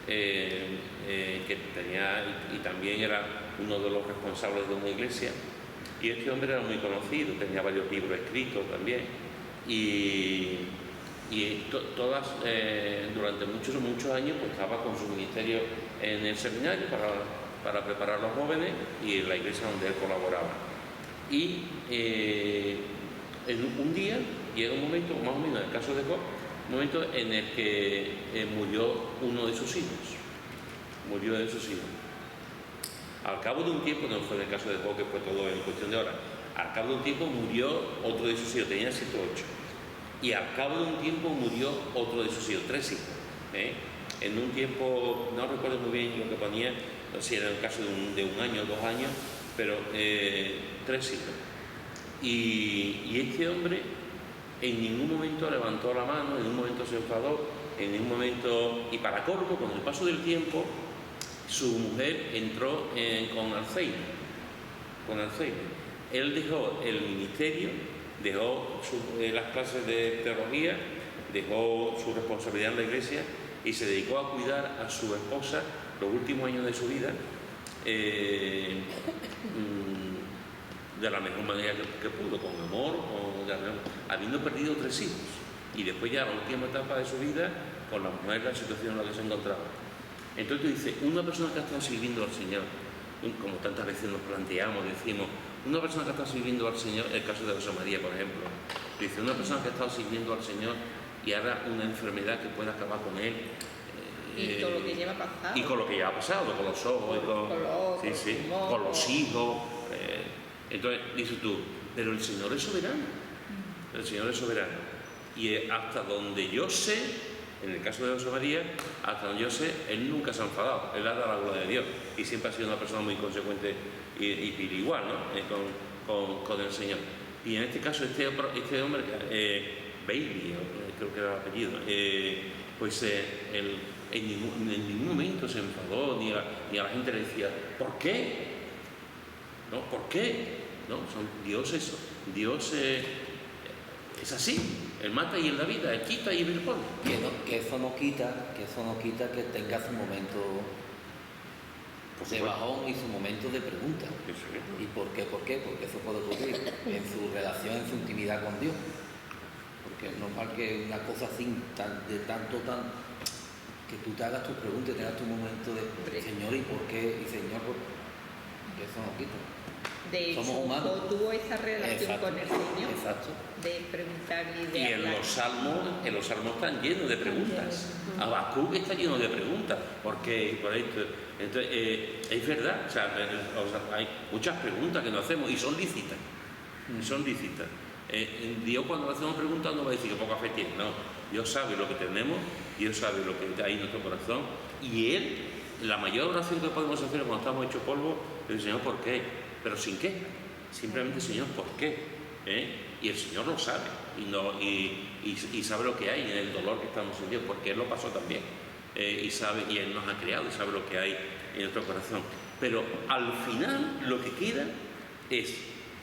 que tenía, y también era uno de los responsables de una iglesia, y este hombre era muy conocido, tenía varios libros escritos también, y durante muchos años pues estaba con su ministerio en el seminario para preparar a los jóvenes y en la iglesia donde él colaboraba. Y un día llega un momento, más o menos en el caso de Job, un momento en el que murió uno de sus hijos. Al cabo de un tiempo, no fue en el caso de Job, que fue todo en cuestión de horas, al cabo de un tiempo murió otro de sus hijos, tenía 7 o 8. Y al cabo de un tiempo murió otro de sus hijos, 3 hijos. En un tiempo, no recuerdo muy bien lo que ponía, no sé si era el caso de un año o 2 años, pero 3 hijos. Y este hombre en ningún momento levantó la mano, en ningún momento se enfadó, en ningún momento, y para colmo, con el paso del tiempo, su mujer entró con Alzheimer. Él dejó el ministerio, dejó las clases de teología, dejó su responsabilidad en la iglesia y se dedicó a cuidar a su esposa los últimos años de su vida de la mejor manera que pudo, con amor, habiendo perdido 3 hijos. Y después ya la última etapa de su vida, con la mujer, la situación en la que se encontraba. Entonces tú dices, una persona que ha estado sirviendo al Señor, como tantas veces nos planteamos, decimos, una persona que ha estado sirviendo al Señor, el caso de José María, por ejemplo, dice, una persona que ha estado sirviendo al Señor y ahora una enfermedad que pueda acabar con él. Y todo lo que lleva pasado. Y con lo que ya ha pasado, con los ojos, con los hijos. Entonces dices tú, pero el Señor es soberano. El Señor es soberano. Y hasta donde yo sé, en el caso de José María, hasta donde yo sé, él nunca se ha enfadado. Él ha dado la gloria de Dios. Y siempre ha sido una persona muy consecuente y igual, ¿no? Con el Señor. Y en este caso, este hombre, Bailey, creo que era el apellido, él en ningún momento se enfadó, ni a la gente le decía, ¿por qué? ¿No? ¿Por qué? ¿No? Dios es así. Él mata y él da vida, él quita y él pone. Que eso no quita que tenga su momento de bajón y su momento de pregunta. ¿Y por qué? Porque eso puede ocurrir en su relación, en su intimidad con Dios. Porque es normal que una cosa así, que tú te hagas tus preguntas, tengas tu momento de Señor, ¿y por qué? Y Señor, que eso no quita. De hecho, somos humanos. tuvo esa relación con el Señor. Exacto. De preguntarle y de Y hablar. en los salmos están llenos de preguntas. Habacuc está lleno de preguntas. ¿Por qué? Por esto. Entonces, es verdad. O sea, hay muchas preguntas que nos hacemos y son lícitas. Dios, cuando le hacemos preguntas, no va a decir que poca fe tiene, no. Dios sabe lo que tenemos, Dios sabe lo que hay en nuestro corazón, y Él, la mayor oración que podemos hacer cuando estamos hechos polvo, es el Señor, ¿por qué? Pero sin qué, simplemente Señor, ¿por qué? Y el Señor lo sabe, y sabe lo que hay en el dolor que estamos en Dios, porque Él lo pasó también, y sabe, y Él nos ha creado, y sabe lo que hay en nuestro corazón. Pero al final lo que queda es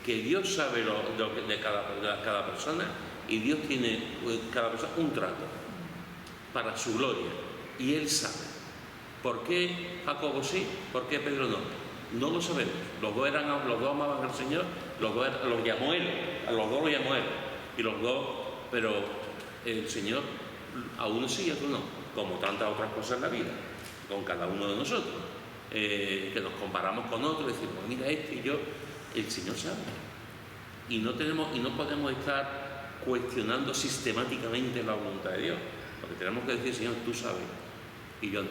que Dios sabe lo de cada persona, y Dios tiene cada persona un trato para su gloria, y Él sabe. ¿Por qué Jacobo sí? ¿Por qué Pedro no? No lo sabemos. Los dos amaban al Señor, los llamó Él, a los dos los llamó Él, y los dos, pero el Señor a uno sí y a otro no, como tantas otras cosas en la vida, con cada uno de nosotros, que nos comparamos con otros, decimos, mira este y yo, el Señor sabe. Y no podemos estar cuestionando sistemáticamente la voluntad de Dios, porque tenemos que decir, Señor, tú sabes, y yo no.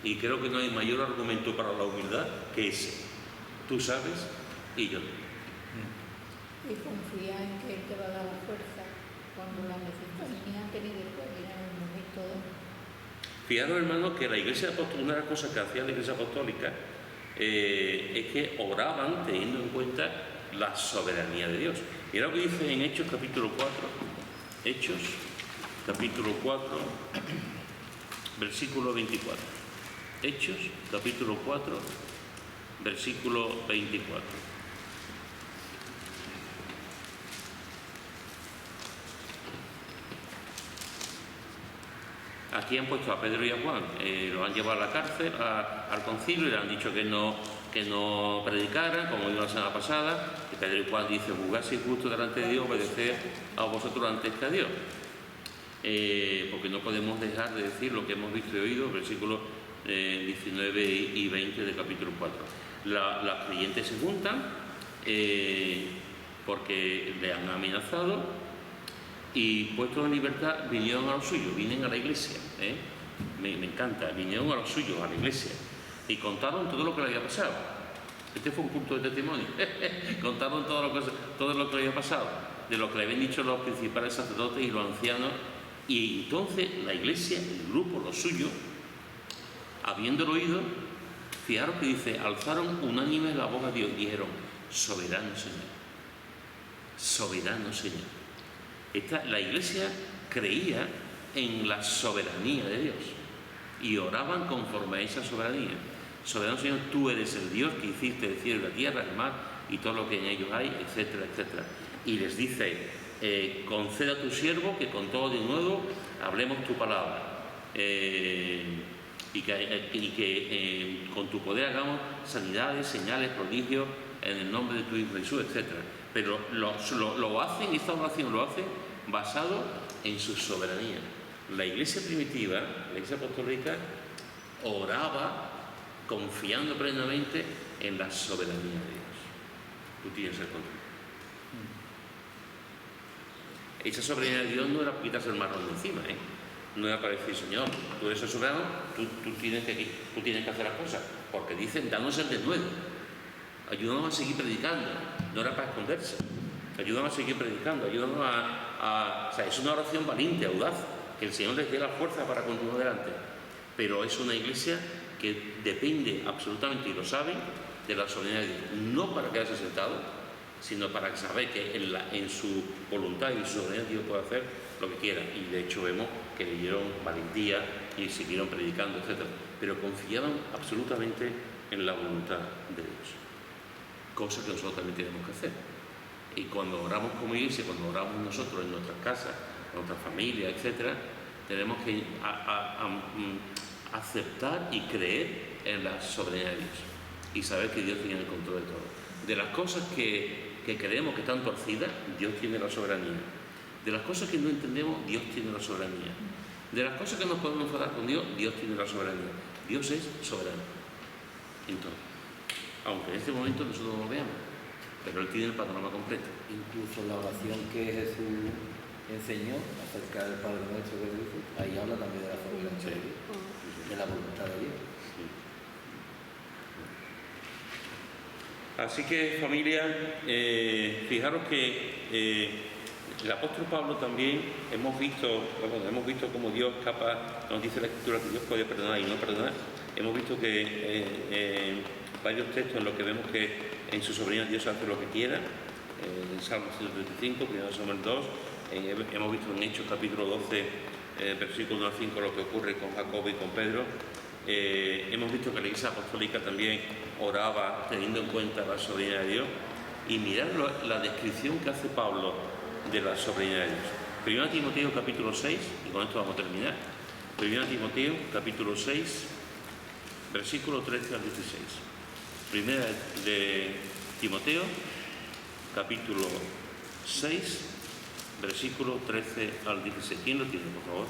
Y creo que no hay mayor argumento para la humildad que ese. Tú sabes y yo no. Y confía en que Él te va a dar la fuerza cuando la necesitas, ni antes ni después, ni en el momento de... Fijaros, hermanos, que la Iglesia Apostólica, una de las cosas que hacía la Iglesia Apostólica, es que oraban teniendo en cuenta la soberanía de Dios. Mira lo que dice en Hechos capítulo 4, Hechos capítulo 4, versículo 24. Hechos capítulo 4, versículo 24. Aquí han puesto a Pedro y a Juan, los han llevado a la cárcel, al concilio, y le han dicho que no predicaran, como vimos la semana pasada, y Pedro y Juan dicen, juzgarse injusto delante de Dios, obedecer a vosotros antes que a Dios. Porque no podemos dejar de decir lo que hemos visto y oído, versículos 19 y 20 del capítulo 4. Las creyentes se juntan porque le han amenazado, y puestos en libertad vinieron a los suyos, vienen a la iglesia, me encanta, vinieron a los suyos, a la iglesia, y contaron todo lo que le había pasado. Este fue un culto de testimonio. Contaron todo lo que le había pasado, de lo que le habían dicho los principales sacerdotes y los ancianos, y entonces la iglesia, el grupo, los suyos, habiéndolo oído, fijaros que dice, alzaron unánime la voz a Dios y dijeron, soberano Señor, soberano Señor. La iglesia creía en la soberanía de Dios y oraban conforme a esa soberanía. Soberano Señor, tú eres el Dios que hiciste el cielo y la tierra, el mar y todo lo que en ellos hay, etcétera, etcétera. Y les dice, conceda a tu siervo que con todo de nuevo hablemos tu palabra, y que con tu poder hagamos sanidades, señales, prodigios en el nombre de tu Hijo Jesús, etcétera. Pero lo hacen, esta oración lo hacen basado en su soberanía. La iglesia primitiva, la iglesia apostólica, oraba confiando plenamente en la soberanía de Dios. Tú tienes el control. Esa soberanía de Dios no era para quitarse el marrón de encima, no era para decir, Señor, tú eres el soberano, tú tienes que hacer las cosas, porque dicen, danos el denuedo, ayúdanos a seguir predicando. No era para esconderse, ayúdanos a seguir predicando, ayúdanos o sea, es una oración valiente, audaz, que el Señor les dé la fuerza para continuar adelante, pero es una iglesia que depende absolutamente, y lo saben, de la soberanía de Dios, no para quedarse sentado, sino para saber que en su voluntad y en su soberanía Dios puede hacer lo que quiera. Y de hecho vemos que le dieron valentía y siguieron predicando, etc. Pero confiaban absolutamente en la voluntad de Dios, cosa que nosotros también tenemos que hacer. Y cuando oramos como iglesia, cuando oramos nosotros en nuestras casas, en nuestras familias, etc., tenemos que aceptar y creer en la soberanía de Dios y saber que Dios tiene el control de todo. De las cosas que creemos que están torcidas, Dios tiene la soberanía. De las cosas que no entendemos, Dios tiene la soberanía. De las cosas que nos podemos enfadar con Dios, Dios tiene la soberanía. Dios es soberano en todo, aunque en este momento nosotros no lo veamos, pero Él tiene el panorama completo. Incluso la oración que Jesús enseñó acerca del Padre Nuestro que dice, ahí habla también de la soberanía de Dios, de la voluntad de Dios. Así que, familia, fijaros que el apóstol Pablo también hemos visto cómo Dios capaz, nos dice la Escritura que Dios puede perdonar y no perdonar. Hemos visto que varios textos en los que vemos que en su soberanía Dios hace lo que quiera. En Salmo 135, 1 Samuel 2, hemos visto en Hechos capítulo 12, versículo 1 a 5, lo que ocurre con Jacob y con Pedro. Hemos visto que la Iglesia Apostólica también oraba teniendo en cuenta la soberanía de Dios. Y mirad la descripción que hace Pablo de la soberanía de Dios. 1 Timoteo capítulo 6, y con esto vamos a terminar. 1 Timoteo capítulo 6, versículo 13 al 16. Primera de Timoteo capítulo 6, versículo 13 al 16. ¿Quién lo tiene, por favor?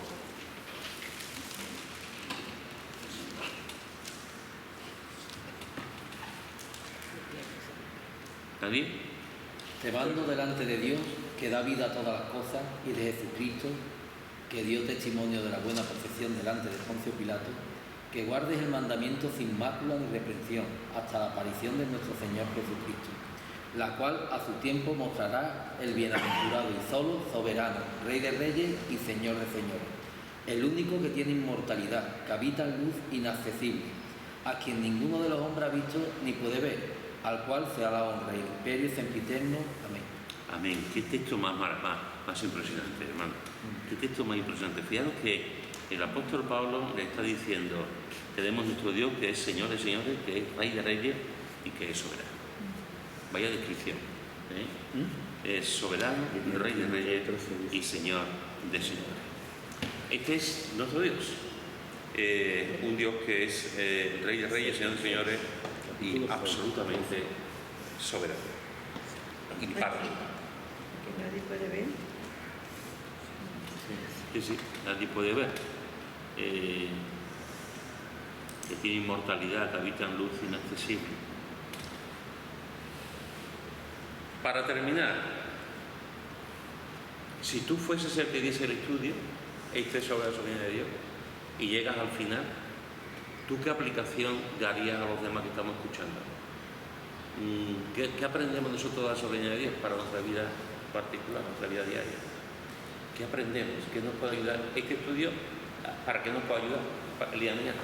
¿Nadie? Llevando delante de Dios, que da vida a todas las cosas, y de Jesucristo, que dio testimonio de la buena perfección delante de Poncio Pilato, que guardes el mandamiento sin mácula ni reprensión, hasta la aparición de nuestro Señor Jesucristo, la cual a su tiempo mostrará el bienaventurado y solo soberano, Rey de reyes y Señor de señores, el único que tiene inmortalidad, que habita en luz inaccesible, a quien ninguno de los hombres ha visto ni puede ver, al cual sea la honra y el imperio sempiterno. Amén. Amén. Qué texto más impresionante, hermano. Qué texto más impresionante. Fijaros que el apóstol Pablo le está diciendo: tenemos nuestro Dios que es Señor de señores, que es Rey de reyes y que es soberano. Vaya descripción. Es soberano, Rey de reyes y Señor de señores. Este es nuestro Dios. Un Dios que es Rey de reyes, Señor de señores y absolutamente soberano. Y Padre. Que nadie puede ver. Sí, nadie puede ver. Que tiene inmortalidad, que habita en luz inaccesible. Para terminar, si tú fueses el que diese el estudio, este sobre la soberanía de Dios, y llegas al final, ¿tú qué aplicación darías a los demás que estamos escuchando? ¿Qué aprendemos nosotros de la soberanía de Dios para nuestra vida particular, nuestra vida diaria? ¿Qué aprendemos? ¿Qué nos puede ayudar? Este estudio, ¿para qué nos puede ayudar el día de mañana?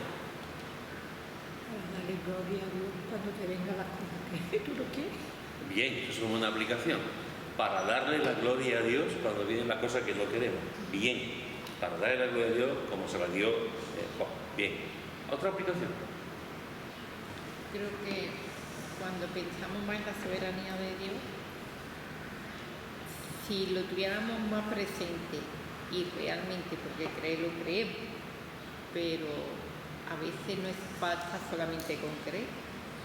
Para darle gloria a Dios cuando te vengan las cosas que tú no quieres. Bien, eso es una aplicación. Para darle la gloria a Dios cuando vienen las cosas que no queremos. Bien. Para darle la gloria a Dios como se la dio. Bien. ¿Otra aplicación? Creo que cuando pensamos más en la soberanía de Dios, si lo tuviéramos más presente y realmente, porque creer lo creemos, pero a veces no es basta solamente con creer,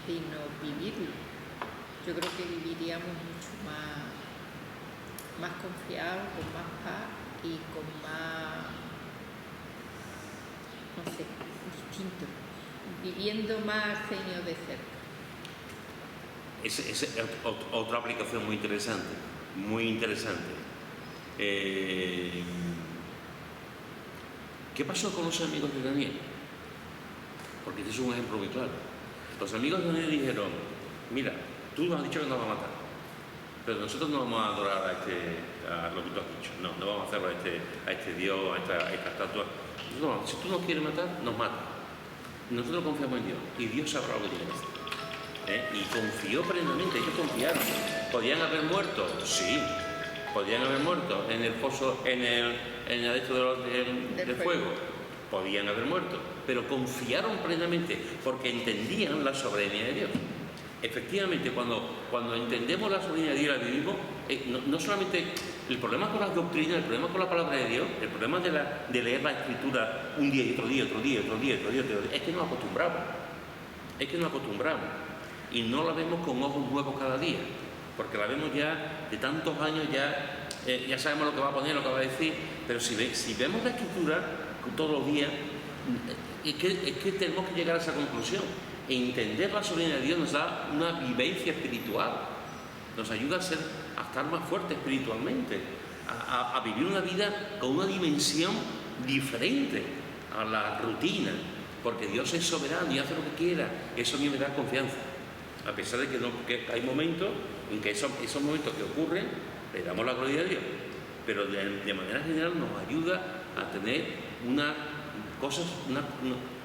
sino vivirlo. Yo creo que viviríamos mucho más confiados, con más paz y con más, no sé, distinto, viviendo más al Señor de cerca. Esa es otra aplicación muy interesante, muy interesante. ¿Qué pasó con los amigos de Daniel? Porque este es un ejemplo muy claro. Los amigos de Daniel dijeron: mira, tú nos has dicho que nos vas a matar, pero nosotros no vamos a adorar a lo que tú has dicho. No vamos a hacerlo a este Dios, a esta estatua. No, si tú nos quieres matar, nos mata. Nosotros confiamos en Dios y Dios sabrá lo que tiene que hacer. Y confió plenamente, ellos confiaron. ¿Podían haber muerto? Sí, podían haber muerto en el foso, en el del fuego. Podían haber muerto, pero confiaron plenamente porque entendían la soberanía de Dios. Efectivamente, cuando entendemos la soberanía de Dios y la vivimos, no solamente el problema con las doctrinas, el problema con la palabra de Dios, el problema de leer la Escritura un día y otro día, es que nos acostumbramos. Y no la vemos con ojos nuevos cada día, porque la vemos ya de tantos años, ya sabemos lo que va a poner, lo que va a decir, pero si vemos la Escritura todos los días, es que tenemos que llegar a esa conclusión. Entender la soberanía de Dios nos da una vivencia espiritual, nos ayuda a estar más fuertes espiritualmente, a vivir una vida con una dimensión diferente a la rutina, porque Dios es soberano y hace lo que quiera. Eso a mí me da confianza. A pesar de que hay momentos en que esos momentos que ocurren, le damos la gloria a Dios. Pero de manera general nos ayuda a tener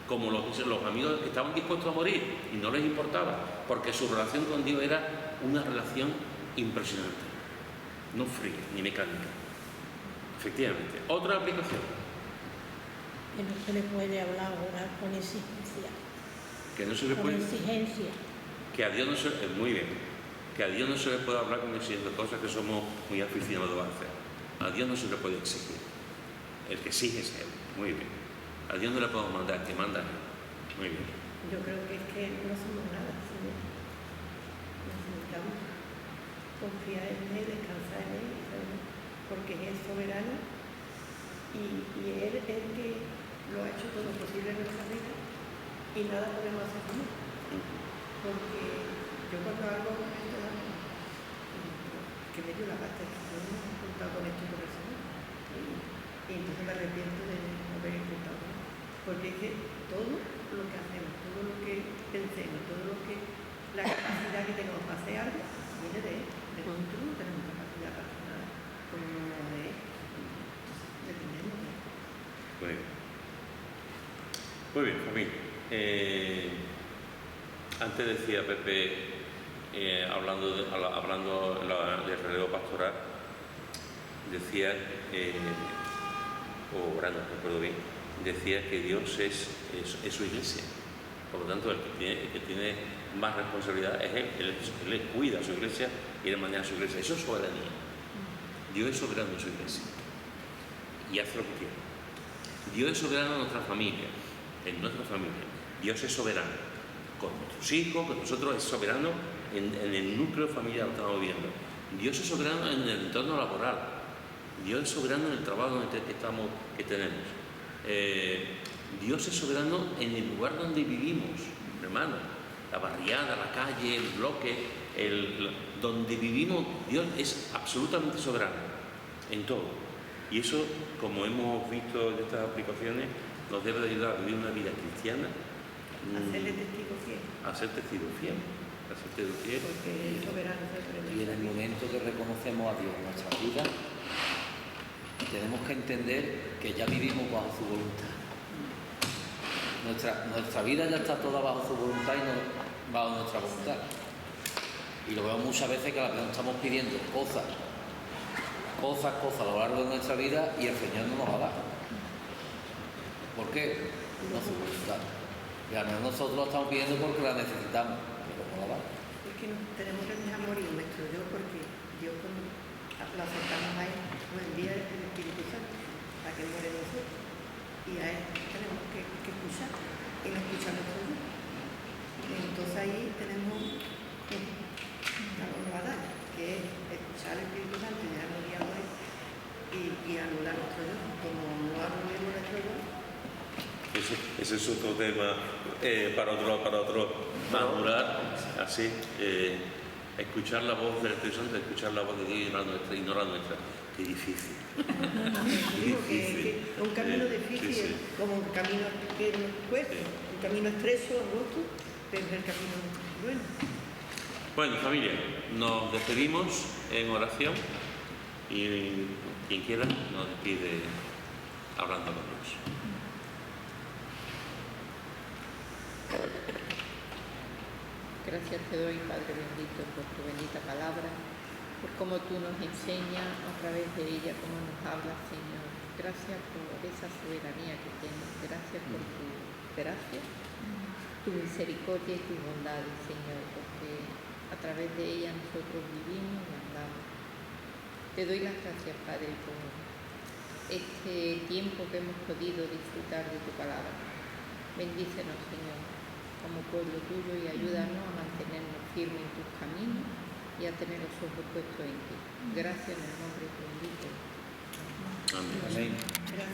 como los amigos que estaban dispuestos a morir y no les importaba, porque su relación con Dios era una relación impresionante, no fría ni mecánica. Efectivamente. Otra aplicación. Que no se le puede hablar o orar con exigencia. Que no se le Con puede... exigencia. Que a Dios no se... muy bien. Que a Dios no se le puede hablar con exigiendo cosas que somos muy aficionados a hacer. A Dios no se le puede exigir. El que exige es Él. Muy bien. A Dios no le podemos mandar, que manda Él. Muy bien. Yo creo que es que no somos nada, Señor. Necesitamos confiar en Él, descansar en Él, ¿sabes? Porque es soberano y Él es el que lo ha hecho todo posible en nuestra vida y nada podemos hacer con Él. Porque yo cuando hago esto, que me dio la pasta, yo no he contado con esto por el Señor. Y entonces me arrepiento de no haber contado. Porque es que todo lo que hacemos, todo lo que pensemos, todo lo que la capacidad que tengamos para hacer algo, viene de Él. De nosotros no tenemos capacidad para hacer nada, como no de Él. Dependemos de Él. Muy bien. Muy bien, familia. Antes decía Pepe, hablando del relevo pastoral, decía, o orando, no recuerdo bien, decía que Dios es su iglesia. Por lo tanto, el que tiene más responsabilidad es Él. Él cuida a su iglesia y Él maneja su iglesia. Eso es soberanía. Dios es soberano en su iglesia y hace lo que quiere. Dios es soberano en nuestra familia, Dios es soberano con nuestros hijos, con nosotros, es soberano en el núcleo familiar que estamos viendo. Dios es soberano en el entorno laboral. Dios es soberano en el trabajo que tenemos. Dios es soberano en el lugar donde vivimos, hermano. La barriada, la calle, el bloque, donde vivimos, Dios es absolutamente soberano en todo. Y eso, como hemos visto en estas aplicaciones, nos debe de ayudar a vivir una vida cristiana. Hacerle testigo fiel. A ser testigo fiel. Porque es soberano siempre. Y en el momento que reconocemos a Dios en nuestra vida, tenemos que entender que ya vivimos bajo su voluntad. Nuestra vida ya está toda bajo su voluntad y no bajo nuestra voluntad. Y lo vemos muchas veces que estamos pidiendo cosas a lo largo de nuestra vida y el Señor no nos la da. ¿Por qué? No su voluntad. Ya no nosotros la estamos pidiendo porque la necesitamos, pero no la da. Es que tenemos que dejar morir nuestro yo, porque Dios, cuando lo aceptamos a Él, nos envía el Espíritu Santo para que Él muere en nosotros. Y a Él tenemos que escuchar y no escuchar nuestro yo. Entonces ahí tenemos una batalla, que es escuchar al Espíritu Santo y dejar morir a Él y anular nuestro yo. Como no anulemos nuestro yo. Ese es otro tema para otro madurar, así, escuchar la voz del Espíritu Santo, escuchar la voz de Dios y no la nuestra. Qué difícil. Digo que es un camino difícil, sí. como un camino que nos cuesta, un camino estrecho, angosto, pero es el camino bueno. Bueno, familia, nos despedimos en oración y quien quiera nos despide hablando con Dios. Gracias te doy, Padre bendito, por tu bendita palabra, por cómo tú nos enseñas a través de ella, cómo nos hablas, Señor. Gracias por esa soberanía que tienes. Gracias por tu gracia, tu misericordia y tus bondades, Señor, porque a través de ella nosotros vivimos y andamos. Te doy las gracias, Padre, por este tiempo que hemos podido disfrutar de tu palabra. Bendícenos, Señor, como pueblo tuyo, y ayúdanos a mantenernos firmes en tus caminos y a tener los ojos puestos en ti. Gracias en el nombre de tu bendito. Amén. Amén. Gracias.